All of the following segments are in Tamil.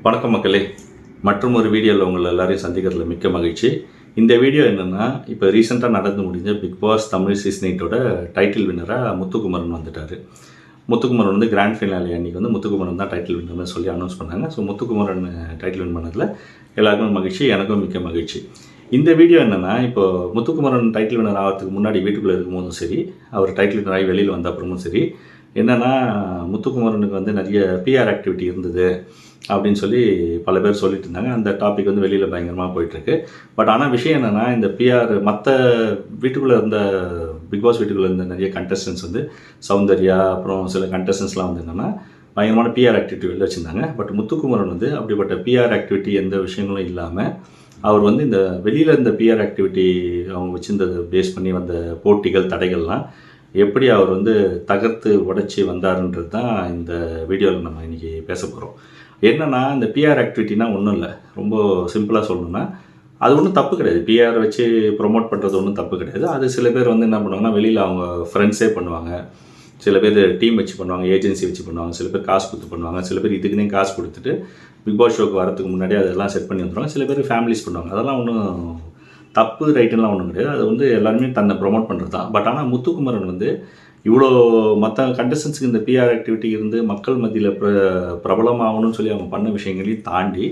வணக்கம் மக்களே, மற்றும் ஒரு வீடியோவில் உங்களை எல்லாரையும் சந்திக்கிறதுல மிக்க மகிழ்ச்சி. இந்த வீடியோ என்னென்னா, இப்போ ரீசெண்டாக நடந்து முடிஞ்ச பிக் பாஸ் தமிழ் சீசன் 8ஓட டைட்டில் வின்னராக முத்துக்குமரன் வந்துட்டார். முத்துக்குமரன் வந்து கிராண்ட் ஃபினாலே அன்றைக்கி வந்து முத்துக்குமரன் தான் டைட்டில் வின்னர்னு சொல்லி அனௌன்ஸ் பண்ணாங்க. ஸோ முத்துக்குமரன் டைட்டில் வின் பண்ணதில் எல்லாருக்கும் மகிழ்ச்சி, எனக்கும் மிக்க மகிழ்ச்சி. இந்த வீடியோ என்னென்னா, இப்போ முத்துக்குமரன் டைட்டில் வின்னர் ஆகிறதுக்கு முன்னாடி வீட்டுக்குள்ளே இருக்கும்போதும் சரி, அவர் டைட்டில் வின்னர் ஆகி வெளியில் வந்த அப்புறமும் சரி, என்னென்னா முத்துக்குமரனுக்கு வந்து நிறைய பிஆர் ஆக்டிவிட்டி இருந்தது அப்படின்னு சொல்லி பல பேர் சொல்லிட்டு இருந்தாங்க. அந்த டாபிக் வந்து வெளியில் பயங்கரமாக போயிட்டுருக்கு. பட் ஆனால் விஷயம் என்னென்னா, இந்த பிஆர் மற்ற வீட்டுக்குள்ளே இருந்த பிக் பாஸ் வீட்டுக்குள்ளே இருந்த நிறைய கண்டஸ்டன்ஸ் வந்து சௌந்தர்யா, அப்புறம் சில கண்டஸ்டன்ஸ்லாம் வந்து என்னென்னா பயங்கரமான பிஆர் ஆக்டிவிட்டி வெளில வச்சுருந்தாங்க. பட் முத்துக்குமரன் வந்து அப்படிப்பட்ட பிஆர் ஆக்டிவிட்டி எந்த விஷயங்களும் இல்லாமல் அவர் வந்து இந்த வெளியில் இருந்த பிஆர் ஆக்டிவிட்டி அவங்க வச்சுருந்ததை பேஸ் பண்ணி வந்த போட்டிகள், தடைகள்லாம் எப்படி அவர் வந்து தகர்த்து உடைச்சி வந்தாருன்றது தான் இந்த வீடியோவில் நம்ம இன்றைக்கி பேச போகிறோம். என்னென்னா, இந்த பிஆர் ஆக்டிவிட்டினா ஒன்றும் இல்லை. ரொம்ப சிம்பிளாக சொல்லணுன்னா, அது ஒன்றும் தப்பு கிடையாது. பிஆர் வச்சு ப்ரொமோட் பண்ணுறது ஒன்றும் தப்பு கிடையாது. அது சில பேர் வந்து என்ன பண்ணுவாங்கன்னா, வெளியில் அவங்க ஃப்ரெண்ட்ஸே பண்ணுவாங்க, சில பேர் டீம் வச்சு பண்ணுவாங்க, ஏஜென்சி வச்சு பண்ணுவாங்க, சில பேர் காசு கொடுத்து பண்ணுவாங்க, சில பேர் இதுக்குன்னே காசு கொடுத்துட்டு பிக் பாஸ் ஷோக்கு வரதுக்கு முன்னாடி அதெல்லாம் செட் பண்ணி வந்துடுவாங்க, சில பேர் ஃபேமிலிஸ் பண்ணுவாங்க. அதெல்லாம் ஒன்றும் தப்பு ரைட்டுலாம் ஒன்றும் கிடையாது. அது வந்து எல்லாருமே தன்னை ப்ரொமோட் பண்ணுறது தான். பட் ஆனால் முத்துக்குமரன் வந்து இவ்வளோ மற்ற கண்டஸ்டன்ஸுக்கு இந்த பிஆர் ஆக்டிவிட்டி இருந்து மக்கள் மத்தியில் பிரபலமாகணும்னு சொல்லி அவங்க பண்ண விஷயங்களையும் தாண்டி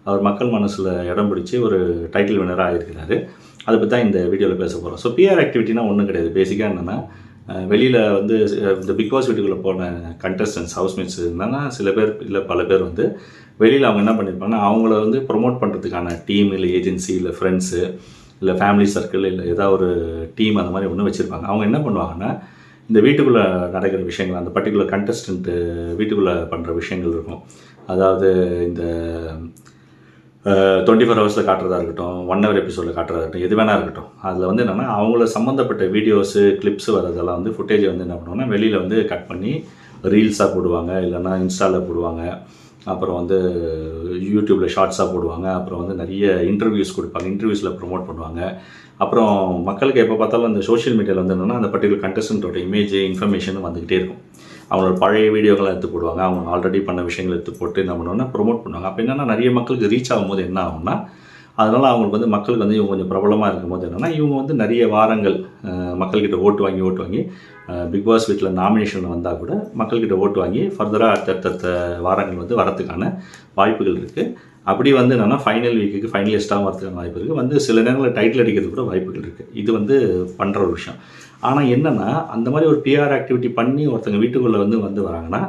அவர் மக்கள் மனசில் இடம் பிடிச்சி ஒரு டைட்டில் வின்னராக ஆகியிருக்கிறாரு. அதை பற்றி தான் இந்த வீடியோவில் பேச போகிறோம். ஸோ பிஆர் ஆக்டிவிட்டினா ஒன்றும் கிடையாது. பேசிக்காக என்னென்னா, வெளியில் வந்து இந்த பிக் பாஸ் வீட்டுக்குள்ளே போன கண்டஸ்டன்ஸ், ஹவுஸ்மேட்ஸ் என்னென்னா சில பேர் இல்லை பல பேர் வந்து வெளியில் அவங்க என்ன பண்ணியிருப்பாங்கன்னா, அவங்கள வந்து ப்ரொமோட் பண்ணுறதுக்கான டீம் இல்லை ஏஜென்சி இல்லை ஃப்ரெண்ட்ஸு இல்லை ஃபேமிலி சர்க்கிள் இல்லை ஏதாவது ஒரு டீம் அந்த மாதிரி ஒன்று வச்சுருப்பாங்க. அவங்க என்ன பண்ணுவாங்கன்னா, இந்த வீட்டுக்குள்ளே நடக்கிற விஷயங்கள், அந்த பர்டிகுலர் கண்டஸ்டன்ட்டு வீட்டுக்குள்ளே பண்ணுற விஷயங்கள் இருக்கும். அதாவது இந்த 24 ஹவர்ஸில் காட்டுறதா இருக்கட்டும், 1 ஹவர் எபிசோடில் காட்டுறதா இருக்கட்டும், எது வேணா இருக்கட்டும். அதில் வந்து என்னென்னா, அவங்கள சம்மந்தப்பட்ட வீடியோஸு, கிளிப்ஸு வரதெல்லாம் வந்து ஃபுட்டேஜை வந்து என்ன பண்ணுவாங்கன்னா, வெளியில் வந்து கட் பண்ணி ரீல்ஸாக போடுவாங்க, இல்லைனா இன்ஸ்டாவில் போடுவாங்க, அப்புறம் வந்து யூடியூப்பில் ஷார்ட்ஸாக போடுவாங்க, அப்புறம் வந்து நிறைய இன்டர்வியூஸ் கொடுப்பாங்க, இன்டர்வியூஸில் ப்ரொமோட் பண்ணுவாங்க. அப்புறம் மக்களுக்கு எப்போ பார்த்தாலும் அந்த சோஷியல் மீடியாவில் வந்து என்னென்னா, அந்த பர்டிகுலர் கண்டஸ்டன்ட்டோட இமேஜ், இன்ஃபர்மேஷன் வந்துக்கிட்டே இருக்கும். அவங்களோட பழைய வீடியோக்களை எடுத்து போடுவாங்க, அவங்க ஆல்ரெடி பண்ண விஷயங்களை எடுத்து போட்டு என்ன பண்ணுவாங்கன்னா ப்ரொமோட் பண்ணுவாங்க. அப்போ என்னென்னா, நிறைய மக்களுக்கு ரீச் ஆகும்போது என்ன ஆகும்னா, அதனால் அவங்களுக்கு வந்து மக்களுக்கு வந்து இவங்க கொஞ்சம் பிரபலமாக இருக்கும்போது என்னென்னா, இவங்க வந்து நிறைய வாரங்கள் மக்கள்கிட்ட ஓட்டு வாங்கி பிக் பாஸ் வீட்டில் நாமினேஷன் வந்தால் கூட மக்கள்கிட்ட ஓட்டு வாங்கி ஃபர்தராக அடுத்தடுத்த வாரங்கள் வந்து வரத்துக்கான வாய்ப்புகள் இருக்குது. அப்படி வந்து என்னென்னா, ஃபைனல் வீக்குக்கு ஃபைனலிஸ்ட்டாகவும் வரதுக்கான வாய்ப்பு இருக்குது. வந்து சில நேரங்களில் டைட்டில் அடிக்கிறது கூட வாய்ப்புகள் இருக்குது. இது வந்து பண்ணுற ஒரு விஷயம். ஆனால் என்னென்னா, அந்த மாதிரி ஒரு பிஆர் ஆக்டிவிட்டி பண்ணி ஒருத்தங்க வீட்டுக்குள்ளே வந்து வராங்கன்னா,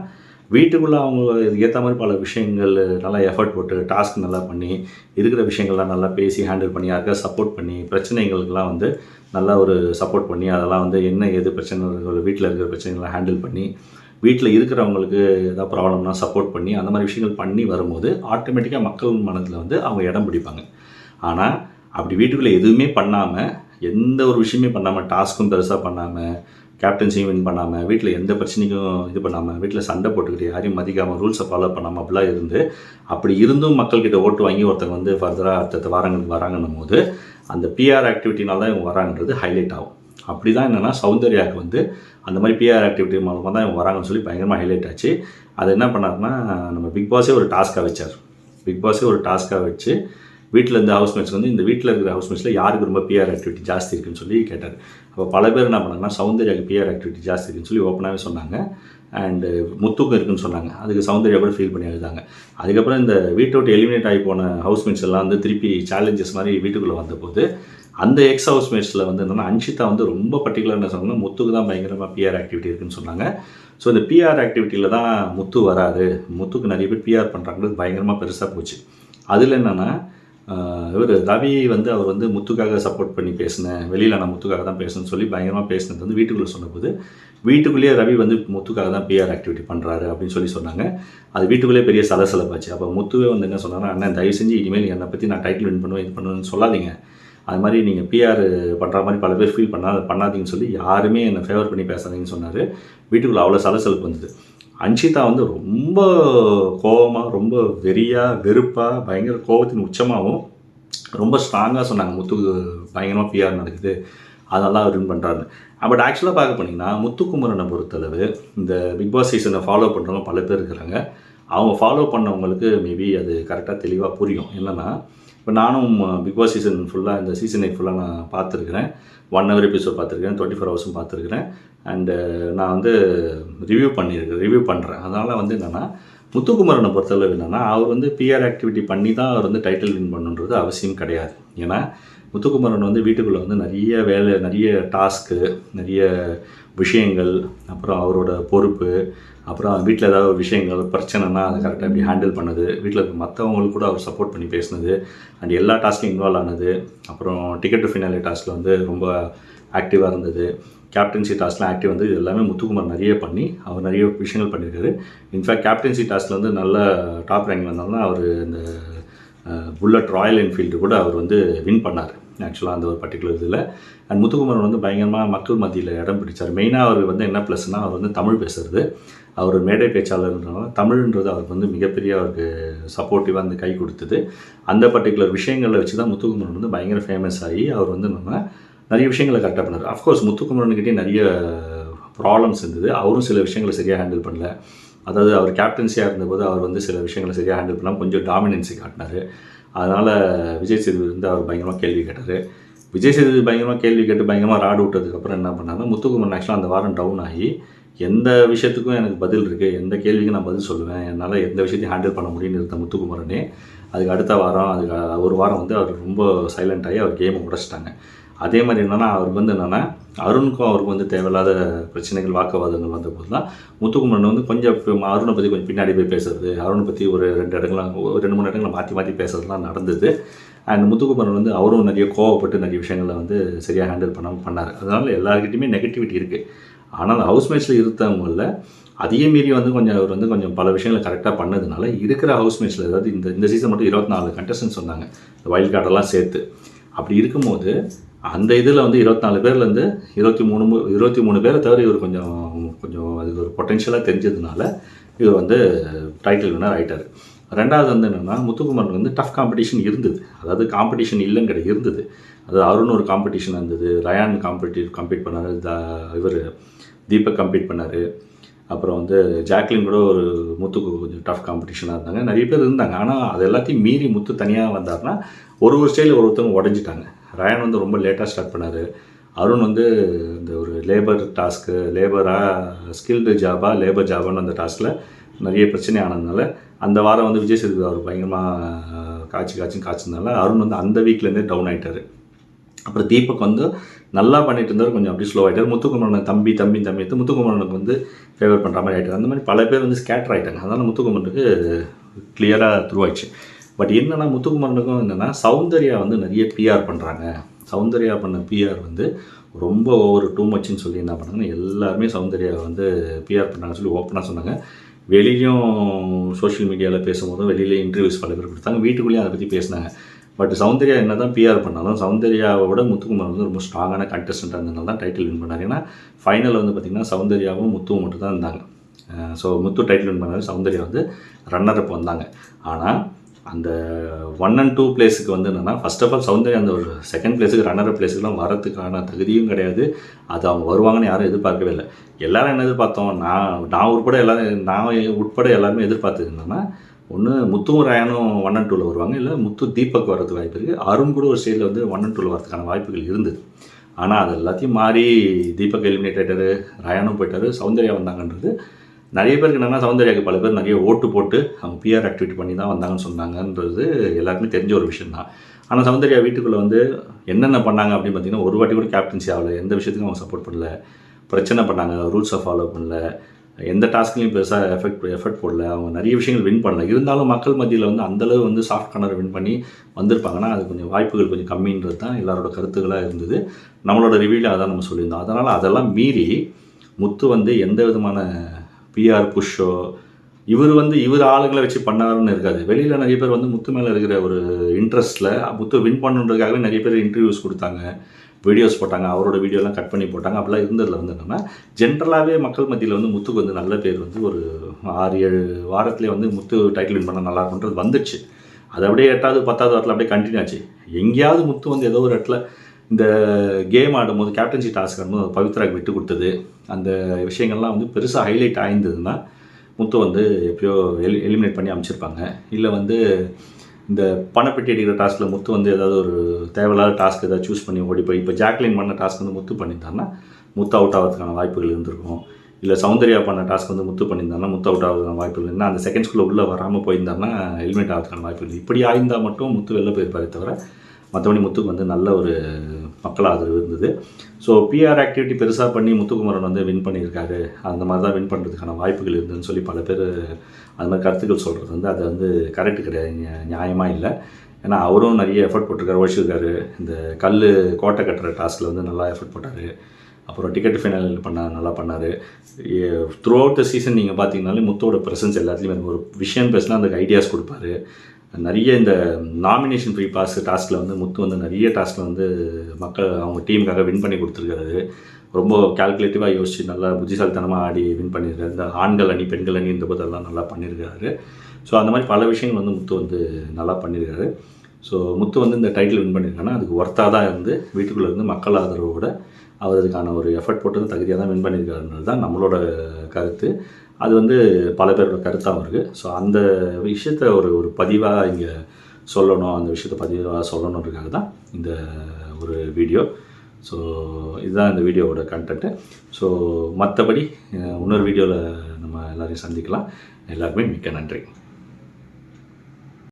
வீட்டுக்குள்ளே அவங்க ஏற்ற மாதிரி பல விஷயங்கள் நல்லா எஃபர்ட் போட்டு டாஸ்க் நல்லா பண்ணி இருக்கிற விஷயங்கள்லாம் நல்லா பேசி ஹேண்டில் பண்ணி யாருக்காவது சப்போர்ட் பண்ணி பிரச்சனைகளுக்கெல்லாம் வந்து நல்லா ஒரு சப்போர்ட் பண்ணி அதெல்லாம் வந்து என்ன ஏது பிரச்சனைகள் வீட்டில் இருக்கிற பிரச்சனைகள்லாம் ஹேண்டில் பண்ணி வீட்டில் இருக்கிறவங்களுக்கு ஏதாவது ப்ராப்ளம்னா சப்போர்ட் பண்ணி அந்த மாதிரி விஷயங்கள் பண்ணி வரும்போது ஆட்டோமேட்டிக்காக மக்கள் மனதில் வந்து அவங்க இடம் பிடிப்பாங்க. ஆனால் அப்படி வீட்டுக்குள்ளே எதுவுமே பண்ணாமல், எந்த ஒரு விஷயமே பண்ணாமல், டாஸ்க்கும் பெருசாக பண்ணாமல், கேப்டன்சியும் வின் பண்ணாமல், வீட்டில் எந்த பிரச்சனைக்கும் இது பண்ணாமல், வீட்டில் சண்டை போட்டுக்கிட்டு யாரையும் மதிக்காமல், ரூல்ஸை ஃபாலோ பண்ணாமல் அப்படிலாம் இருந்து, அப்படி இருந்தும் மக்கள்கிட்ட ஓட்டு வாங்கி ஒருத்தங்க வந்து ஃபர்தராக அடுத்த வாரங்களுக்கு வராங்கன்னும் போது அந்த பிஆர் ஆக்டிவிட்டினால தான் இவங்க வராங்கன்றது ஹைலைட் ஆகும். அப்படி தான் என்னென்னா, சௌந்தர்யாவுக்கு வந்து அந்த மாதிரி பிஆர் ஆக்டிவிட்டி மூலமாக தான் இவங்க வராங்கன்னு சொல்லி பயங்கரமாக ஹைலைட் ஆச்சு. அது என்ன பண்ணாருன்னா, நம்ம பிக் பாஸே ஒரு டாஸ்க்காக வச்சார். பிக் பாஸே ஒரு டாஸ்க்காக வச்சு வீட்டில் இருந்த ஹவுஸ்மேட்ஸ் வந்து இந்த வீட்டில் இருக்கிற ஹவுஸ்மேட்ஸில் யாருக்கு ரொம்ப பிஆர் ஆக்டிவிட்டி ஜாஸ்தி இருக்குன்னு சொல்லி கேட்டார். அப்போ பல பேர் என்ன பண்ணாங்கன்னா, சௌந்தர்யாவுக்கு பிஆர் ஆக்டிவிட்டி ஜாஸ்தி இருக்குன்னு சொல்லி ஓப்பனாகவே சொன்னாங்க. அண்டு முத்துக்கும் இருக்குன்னு சொன்னாங்க. அதுக்கு சௌந்தர்யா கூட ஃபீல் பண்ணி எழுதாங்க. அதுக்கப்புறம் இந்த வீட்டை விட்டு எலிமினேட் ஆகி போன ஹவுஸ்மேட்ஸ் எல்லாம் வந்து திருப்பி சேலஞ்சஸ் மாதிரி வீட்டுக்குள்ளே வந்தபோது அந்த எக்ஸ் ஹவுஸ்மேட்ஸில் வந்து என்னென்னா, அன்ஷிதா வந்து ரொம்ப பர்டிகுலர் என்ன சொன்னாங்கன்னா, முத்துக்கு தான் பயங்கரமாக பிஆர் ஆக்டிவிட்டி இருக்குன்னு சொன்னாங்க. ஸோ இந்த பிஆர் ஆக்டிவிட்டியில் தான் முத்து வராரு, முத்துக்கு நிறைய பேர் பிஆர் பண்ணுறாங்கிறது பயங்கரமாக பெருசாக போச்சு. அதில் என்னென்னா, இவர் ரவி வந்து அவர் வந்து முத்துக்காக சப்போர்ட் பண்ணி பேசினேன், வெளியில் நான் முத்துக்காக தான் பேசணும்னு சொல்லி பயங்கரமாக பேசினது வந்து வீட்டுக்குள்ளே சொன்னபோது, வீட்டுக்குள்ளேயே ரவி வந்து முத்துக்காக தான் பிஆர் ஆக்டிவிட்டி பண்ணுறாரு அப்படின்னு சொல்லி சொன்னாங்க. அது வீட்டுக்குள்ளேயே பெரிய சலசலப்பாச்சு. அப்போ முத்துவே வந்து என்ன சொன்னாங்கன்னா, அண்ணன் தயவு செஞ்சு இனிமேல் என்னை பற்றி நான் டைட்டில் வின் பண்ணுவேன் இது பண்ணுவேன்னு சொல்லாதீங்க, அது மாதிரி நீங்கள் பிஆர் பண்ணுற மாதிரி பல பேர் ஃபீல் பண்ணாதீங்கன்னு சொல்லி யாருமே என்னை ஃபேவர் பண்ணி பேசாதீங்கன்னு சொன்னார். வீட்டுக்குள்ளே அவ்வளோ சலசலப்பு வந்தது. அன்ஷிதா வந்து ரொம்ப கோபமாக, ரொம்ப வெறியாக, வெறுப்பாக, பயங்கர கோபத்தின் உச்சமாகவும் ரொம்ப ஸ்ட்ராங்காக சொன்னாங்க, முத்துக்கு பயங்கரமாக பிஆர் நடக்குது, அதெல்லாம் அவர் வின் பண்ணுறாரு. பட் ஆக்சுவலாக பார்க்க போனீங்கன்னா, முத்துக்குமரனை பொறுத்தளவு இந்த பிக் பாஸ் சீசனை ஃபாலோ பண்ணுறவங்க பல பேர் இருக்கிறாங்க. அவங்க ஃபாலோ பண்ணவங்களுக்கு மேபி அது கரெக்டாக தெளிவாக புரியும். என்னென்னா, இப்போ நானும் பிக் பாஸ் சீசன் ஃபுல்லாக இந்த சீசன் 8 ஃபுல்லாக நான் பார்த்துருக்குறேன். 1 ஹவர் எபிசோட் பார்த்துருக்கேன், 24 ஹவர்ஸும் பார்த்துருக்குறேன். அண்டு நான் வந்து ரிவ்யூ பண்ணுறேன். அதனால் வந்து என்னென்னா, முத்துக்குமரனை பொறுத்தளவு என்னென்னா, அவர் வந்து பிஆர் ஆக்டிவிட்டி பண்ணி தான் அவர் வந்து டைட்டில் வின் பண்ணுன்றது அவசியம் கிடையாது. ஏன்னா முத்துக்குமரன் வந்து வீட்டுக்குள்ளே வந்து நிறைய வேலை, நிறைய டாஸ்க்கு, நிறைய விஷயங்கள், அப்புறம் அவரோட பொறுப்பு, அப்புறம் வீட்டில் ஏதாவது ஒரு விஷயங்கள் பிரச்சனைனா அதை கரெக்டாக எப்படி ஹேண்டில் பண்ணது, வீட்டில் இருக்க மற்றவங்களுக்கு கூட அவர் சப்போர்ட் பண்ணி பேசினது, அண்ட் எல்லா டாஸ்க்கும் இன்வால்வ் ஆனது, அப்புறம் டிக்கெட் டு ஃபினாலே டாஸ்கில் வந்து ரொம்ப ஆக்டிவாக இருந்தது, கேப்டன்சி டாஸ்க்லாம் ஆக்டிவ் வந்து இது எல்லாமே முத்துக்குமார் நிறைய பண்ணி அவர் நிறைய விஷயங்கள் பண்ணியிருக்காரு. இன்ஃபேக்ட் கேப்டன்சி டாஸ்கில் வந்து நல்ல டாப் ரேங்க் வந்தாலும் அவர் இந்த புல்லட் ராயல் என்ஃபீல்டு கூட அவர் வந்து வின் பண்ணார் ஆக்சுவலாக அந்த ஒரு பர்டிகுலர் இதில். அண்ட் முத்துக்குமரன் வந்து பயங்கரமாக மக்கள் மத்தியில் இடம் பிடிச்சார். மெயினாக அவர் வந்து என்ன ப்ளஸ்னால், அவர் வந்து தமிழ் பேசுகிறது, அவர் மேடை பேச்சாளர்ன்றனால தமிழ்ன்றது அவருக்கு வந்து மிகப்பெரிய அவருக்கு சப்போர்ட்டிவாக வந்து கை கொடுத்தது. அந்த பர்டிகுலர் விஷயங்களை வச்சு தான் முத்துக்குமரன் வந்து பயங்கர ஃபேமஸ் ஆகி அவர் வந்து நம்ம நிறைய விஷயங்களை கரெக்டாக பண்ணார். அஃப்கோர்ஸ் முத்துக்குமரன்கிட்டே நிறைய ப்ராப்ளம்ஸ் இருந்தது. அவரும் சில விஷயங்களை சரியாக ஹேண்டில் பண்ணல. அதாவது அவர் கேப்டன்சியாக இருந்தபோது அவர் வந்து சில விஷயங்களை சரியாக ஹேண்டில் பண்ணாமல் கொஞ்சம் டாமினன்சி காட்டினார். அதனால் விஜய் சேதுபதி வந்து அவர் பயங்கரமாக கேள்வி கேட்டார். விஜய் சேதுபதி பயங்கரமாக கேள்வி கேட்டு பயங்கரமாக ராடு விட்டதுக்கப்புறம் என்ன பண்ணாங்கன்னா, முத்துக்குமரன் ஆக்சுவலாக அந்த வாரம் டவுன் ஆகி, எந்த விஷயத்துக்கும் எனக்கு பதில் இருக்குது, எந்த கேள்விக்கும் நான் பதில் சொல்லுவேன், என்னால் எந்த விஷயத்தையும் ஹேண்டில் பண்ண முடியும்னு இருந்த முத்துக்குமரனே அதுக்கு அடுத்த வாரம், அதுக்கு ஒரு வாரம் வந்து அவர் ரொம்ப சைலண்ட் ஆகி அவர் கேமை உடைச்சிட்டாங்க. அதே மாதிரி என்னென்னா, அவருக்கு வந்து என்னென்னா, அருணுக்கும் அவருக்கு வந்து தேவையில்லாத பிரச்சனைகள், வாக்குவாதங்கள் வந்த போது தான் முத்துக்குமரன் வந்து கொஞ்சம் அருணை பற்றி கொஞ்சம் பின்னாடி போய் பேசுறது, அருணை பற்றி ஒரு 2-3 இடங்களை மாற்றி பேசுறதுலாம் நடந்தது. அண்ட் முத்துக்குமரன் வந்து அவரும் நிறைய கோவப்பட்டு நிறைய விஷயங்களை வந்து சரியாக ஹேண்டில் பண்ணார். அதனால் எல்லாருக்கிட்டையுமே நெகட்டிவிட்டி இருக்குது. ஆனால் ஹவுஸ்மேட்ஸில் இருந்தவங்களில் அதையும் மீறி வந்து கொஞ்சம் அவர் வந்து கொஞ்சம் பல விஷயங்களை கரெக்டாக பண்ணதுனால இருக்கிற ஹவுஸ்மேட்ஸில், அதாவது இந்த சீசன் மட்டும் 24 கண்டஸ்டன்ஸ் சொன்னாங்க, இந்த வைல்ட் கார்டெல்லாம் சேர்த்து. அப்படி இருக்கும்போது அந்த இதில் வந்து 24 பேர்லேருந்து 23 பேரை தவிர இவர் கொஞ்சம் அதுக்கு ஒரு பொட்டென்ஷியலாக தெரிஞ்சதுனால இவர் வந்து டைட்டில் வின்னர் ஆகிட்டார். ரெண்டாவது வந்து என்னென்னா, முத்துக்குமரன் வந்து டஃப் காம்படிஷன் இருந்தது. அதாவது காம்படிஷன் இல்லைன்னு கிடையாது, இருந்தது. அதாவது அருண் ஒரு காம்படிஷன் இருந்தது, ரயான் கம்ப்ளீட் பண்ணார், இவர் தீபக் கம்ப்ளீட் பண்ணார், அப்புறம் வந்து ஜாக்லின் கூட ஒரு முத்துக்கு கொஞ்சம் டஃப் காம்படிஷனாக இருந்தாங்க, நிறைய பேர் இருந்தாங்க. ஆனால் அது எல்லாத்தையும் மீறி முத்து தனியாக வந்தார்னா ஒரு ஸ்டைலில் ஒருத்தவங்க உடஞ்சிட்டாங்க. ரயான் வந்து ரொம்ப லேட்டாக ஸ்டார்ட் பண்ணார். அருண் வந்து இந்த ஒரு லேபர் டாஸ்க்கு, ஸ்கில்டு லேபர் ஜாபான்னு அந்த டாஸ்கில் நிறைய பிரச்சனை ஆனதுனால அந்த வாரம் வந்து விஜய் சேதுபதி அவர் பயங்கரமாக காய்ச்சினால அருண் வந்து அந்த வீக்லேருந்தே டவுன் ஆகிட்டார். அப்புறம் தீபக் வந்து நல்லா பண்ணிட்டு இருந்தார், கொஞ்சம் அப்படி ஸ்லோ ஆகிட்டார். முத்துக்குமரனை தம்பி எடுத்து முத்துக்குமரனுக்கு வந்து ஃபேவர் பண்ணுற மாதிரி ஆகிட்டார். அந்த மாதிரி பல பேர் வந்து ஸ்கேட்டர் ஆகிட்டாங்க. அதனால் முத்துக்குமரனுக்கு கிளியராக த்ரூ ஆயிடுச்சு. பட் என்னென்னா, முத்துக்குமரனுக்கும் என்னென்னா, சௌந்தர்யா வந்து நிறைய பிஆர் பண்ணுறாங்க. சௌந்தர்யா பண்ண பிஆர் வந்து ரொம்ப ஓவர் டூ மச்சுன்னு சொல்லி என்ன பண்ணாங்கன்னா, எல்லாருமே சௌந்தர்யா வந்து பிஆர் பண்ணாங்கன்னு சொல்லி ஓப்பனாக சொன்னாங்க. வெளியும் சோஷியல் மீடியாவில் பேசும்போதும் வெளியிலே இன்டர்வியூஸ் பல பேர் கொடுத்தாங்க, வீட்டுக்குள்ளேயும் அதை பற்றி பேசினாங்க. பட் சௌந்தர்யா என்ன தான் பிஆர் பண்ணாலும் சௌந்தர்யாவோட முத்துக்குமரன் வந்து ரொம்ப ஸ்ட்ராங்கான கண்டஸ்டண்ட்டாக இருந்ததுனால தான் டைட்டில் வின் பண்ணார். ஏன்னா ஃபைனல் வந்து பார்த்திங்கன்னா சௌந்தர்யாவும் முத்துவும் மட்டும் தான் இருந்தாங்க. ஸோ முத்து டைட்டில் வின் பண்ணார், சௌந்தர்யா வந்து ரன்னர் அப் வந்தாங்க. ஆனால் அந்த 1 and 2 பிளேஸுக்கு வந்து என்னென்னா, ஃபர்ஸ்ட் ஆஃப் ஆல் சௌந்தர்யா அந்த ஒரு செகண்ட் பிளேஸுக்கு ரன்னர் அப் பிளேஸுக்குலாம் வரதுக்கான தகுதியும் கிடையாது. அது அவங்க வருவாங்கன்னு யாரும் எதிர்பார்க்கவே இல்லை. எல்லோரும் என்ன எதிர்பார்த்தோம், நான் உட்பட எல்லாருமே எதிர்பார்த்தது என்னென்னா, ஒன்று முத்துவும் ரயானும் 1 and 2ல் வருவாங்க, இல்லை முத்து தீபக் வரதுக்கு வாய்ப்பு இருக்குது. அருண் கூட ஒரு ஸ்டேஜில் வந்து 1 and 2ல் வரதுக்கான வாய்ப்புகள் இருந்தது. ஆனால் அது எல்லாத்தையும் மாறி தீபக் எலிமினேட் ஆகிட்டார், ரயானும் போயிட்டார், சௌந்தர்யா வந்தாங்கன்றது நிறைய பேருக்கு என்னென்னா, சௌந்தர்யாவுக்கு பல பேர் நிறைய ஓட்டு போட்டு அவங்க பிஆர் ஆக்டிவிட்டி பண்ணி தான் வந்தாங்கன்னு சொன்னாங்கன்றது எல்லாருக்குமே தெரிஞ்ச ஒரு விஷயம் தான். ஆனால் சௌந்தர்யா வீட்டுக்குள்ளே வந்து என்னென்ன பண்ணாங்க அப்படின்னு பார்த்தீங்கன்னா, ஒரு வாட்டி கூட கேப்டன்சி ஆகலை, எந்த விஷயத்துக்கும் அவங்க சப்போர்ட் பண்ணல, பிரச்சனை பண்ணாங்க, ரூல்ஸை ஃபாலோ பண்ணல, எந்த டாஸ்க்லையும் பெருசாக எஃபர்ட் போடல, அவங்க நிறைய விஷயங்கள் வின் பண்ணல. இருந்தாலும் மக்கள் மத்தியில் வந்து அந்தளவு வந்து சாஃப்ட் கார்னரை வின் பண்ணி வந்திருப்பாங்கன்னா அது கொஞ்சம் வாய்ப்புகள் கொஞ்சம் கம்மின்றது தான் எல்லாரோட கருத்துக்களாக இருந்தது. நம்மளோட ரிவ்யூவில் அதான் நம்ம சொல்லியிருந்தோம். அதனால் அதெல்லாம் மீறி முத்து வந்து எந்த விதமான பிஆர் புஷ்ஷோ இவர் ஆளுங்களை வச்சு பண்ணாருன்னு இருக்காது. வெளியில் நிறைய பேர் வந்து முத்து மேலே இருக்கிற ஒரு இன்ட்ரெஸ்ட்டில் முத்து வின் பண்ணுன்றதுக்காகவே நிறைய பேர் இன்டர்வியூஸ் கொடுத்தாங்க, வீடியோஸ் போட்டாங்க, அவரோட வீடியோலாம் கட் பண்ணி போட்டாங்க. அப்படிலாம் இருந்ததில் வந்து என்னென்னா, ஜென்ரலாகவே மக்கள் மத்தியில் வந்து முத்துக்கு வந்து நல்ல பேர் வந்து ஒரு 6-7 வாரத்துலேயே வந்து முத்து டைட்டில் வின் பண்ணால் நல்லா இருக்குன்றது வந்துடுச்சு. அது அப்படியே 8வது 10வது வாரத்தில் அப்படியே கண்டினியூ ஆச்சு. எங்கேயாவது முத்து வந்து ஏதோ ஒரு இடத்துல இந்த கேம் ஆடும்போது, கேப்டன்சி டாஸ்க் ஆடும்போது பவித்ராக்கு விட்டு கொடுத்தது, அந்த விஷயங்கள்லாம் வந்து பெருசாக ஹைலைட் ஆயிருந்ததுன்னா முத்து வந்து எப்பயோ எலிமினேட் பண்ணி அமைச்சிருப்பாங்க. இல்லை வந்து இந்த பணப்பெட்டி அடிக்கிற டாஸ்கில் முத்து வந்து ஏதாவது ஒரு தேவையில்லாத டாஸ்க் ஏதாவது சூஸ் பண்ணி ஓடி போய் இப்போ ஜாக்லின் பண்ண டாஸ்க் வந்து முத்து பண்ணியிருந்தாருன்னா முத்து அவுட் ஆகிறதுக்கான வாய்ப்புகள் இருந்திருக்கும். இல்லை சௌந்தர்யா பண்ண டாஸ்க் வந்து முத்து பண்ணியிருந்தாருன்னா முத்து அவுட் ஆகிறதுக்கான வாய்ப்புகள் இல்லைன்னா அந்த செகண்ட்ஸ்குள்ளே உள்ளே வராமல் போயிருந்தாருன்னா எலிமினேட் ஆகிறதுக்கான வாய்ப்புகள் இப்படி ஆயிருந்தால் மட்டும் முத்து வெளில போயிருப்பாரே தவிர மற்றபடி முத்துக்கு வந்து நல்ல ஒரு மக்கள் ஆதரவு இருந்தது. ஸோ பிஆர் ஆக்டிவிட்டி பெருசாக பண்ணி முத்துக்குமரன் வந்து வின் பண்ணியிருக்காரு, அந்த மாதிரி தான் வின் பண்ணுறதுக்கான வாய்ப்புகள் இருந்ததுன்னு சொல்லி பல பேர் அது மாதிரி கருத்துக்கள் சொல்கிறது வந்து அது வந்து கரெக்டு கிடையாது, நியாயமாக இல்லை. ஏன்னா அவரும் நிறைய எஃபர்ட் போட்டிருக்காரு, உழைச்சிருக்காரு. இந்த கோட்டை கட்டுற டாஸ்கில் வந்து நல்லா எஃபர்ட் போட்டார். அப்புறம் டிக்கெட் ஃபைனல் நல்லா பண்ணார். த்ரூ அவுட் த சீசன் நீங்கள் பார்த்தீங்கன்னாலே முத்தோட ப்ரெசன்ஸ் எல்லாத்துலேயும் ஒரு விஷயம் பேசினா அந்த ஐடியாஸ் கொடுப்பாரு. நிறைய இந்த நாமினேஷன் ஃப்ரீ பாஸ் டாஸ்கில் வந்து முத்து வந்து நிறைய டாஸ்கில் வந்து மக்கள் அவங்க டீமுக்காக வின் பண்ணி கொடுத்துருக்காரு. ரொம்ப கால்குலேட்டிவாக யோசித்து நல்லா புத்திசாலித்தனமாக ஆடி வின் பண்ணியிருக்காரு. இந்த ஆண்கள் அணி பெண்கள் அணி இந்த போதெல்லாம் நல்லா பண்ணியிருக்காரு. ஸோ அந்த மாதிரி பல விஷயங்கள் வந்து முத்து வந்து நல்லா பண்ணியிருக்காரு. ஸோ முத்து வந்து இந்த டைட்டில் வின் பண்ணியிருக்காங்கன்னா அதுக்கு ஒர்த்தாக தான் இருந்து வீட்டுக்குள்ளே இருந்து மக்கள் ஆதரவோடு அவர் அதுக்கான ஒரு எஃபர்ட் போட்டு தகுதியாக தான் வின் பண்ணியிருக்காருன்றது தான் நம்மளோட கருத்து. அது வந்து பல பேரோட கருத்தாகவும் இருக்குது. ஸோ அந்த விஷயத்தை ஒரு பதிவாக இங்கே சொல்லணும், அந்த விஷயத்தை பதிவாக சொல்லணுன்றதுக்காக தான் இந்த ஒரு வீடியோ. ஸோ இதுதான் இந்த வீடியோவோட கண்டென்ட்டு. ஸோ மற்றபடி இன்னொரு வீடியோவில் நம்ம எல்லோரையும் சந்திக்கலாம். எல்லாருக்குமே மிக்க நன்றி.